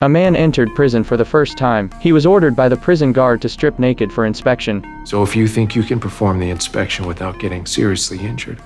A man entered prison for the first time. He was ordered by the prison guard to strip naked for inspection. So if you think you can perform the inspection without getting seriously injured,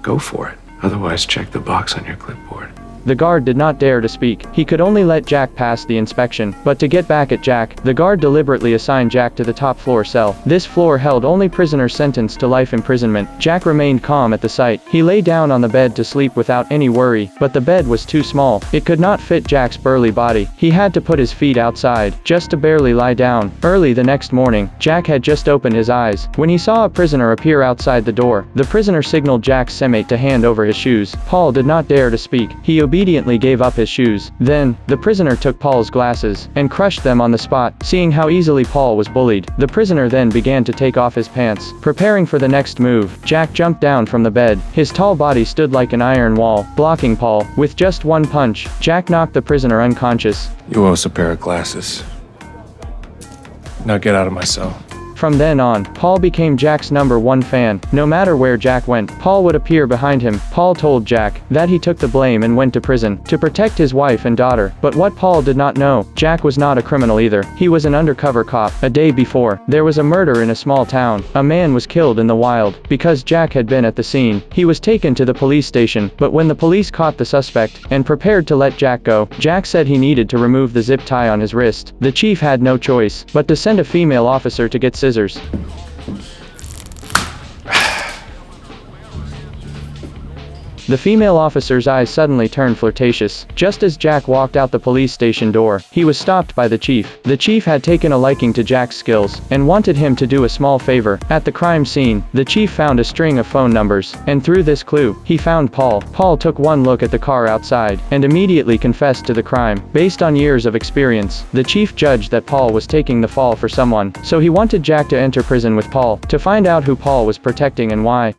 go for it. Otherwise, check the box on your clipboard. The guard did not dare to speak. He could only let Jack pass the inspection. But to get back at Jack, the guard deliberately assigned Jack to the top floor cell. This floor held only prisoners sentenced to life imprisonment. Jack remained calm at the sight. He lay down on the bed to sleep without any worry, but the bed was too small. It could not fit Jack's burly body. He had to put his feet outside, just to barely lie down. Early the next morning, Jack had just opened his eyes when he saw a prisoner appear outside the door. The prisoner signaled Jack's cellmate to hand over his shoes. Paul did not dare to speak. He obediently gave up his shoes. Then, the prisoner took Paul's glasses and crushed them on the spot. Seeing how easily Paul was bullied, the prisoner then began to take off his pants. Preparing for the next move, Jack jumped down from the bed. His tall body stood like an iron wall, blocking Paul. With just one punch, Jack knocked the prisoner unconscious. You owe us a pair of glasses. Now get out of my cell. From then on, Paul became Jack's #1 fan. No matter where Jack went, Paul would appear behind him. Paul told Jack that he took the blame and went to prison to protect his wife and daughter. But what Paul did not know, Jack was not a criminal either. He was an undercover cop. A day before, there was a murder in a small town. A man was killed in the wild. Because Jack had been at the scene, he was taken to the police station. But when the police caught the suspect and prepared to let Jack go, Jack said he needed to remove the zip tie on his wrist. The chief had no choice but to send a female officer to get scissors. The female officer's eyes suddenly turned flirtatious. Just as Jack walked out the police station door, he was stopped by the chief. The chief had taken a liking to Jack's skills and wanted him to do a small favor. At the crime scene, the chief found a string of phone numbers, and through this clue, he found Paul. Paul took one look at the car outside and immediately confessed to the crime. Based on years of experience, the chief judged that Paul was taking the fall for someone, so he wanted Jack to enter prison with Paul to find out who Paul was protecting and why.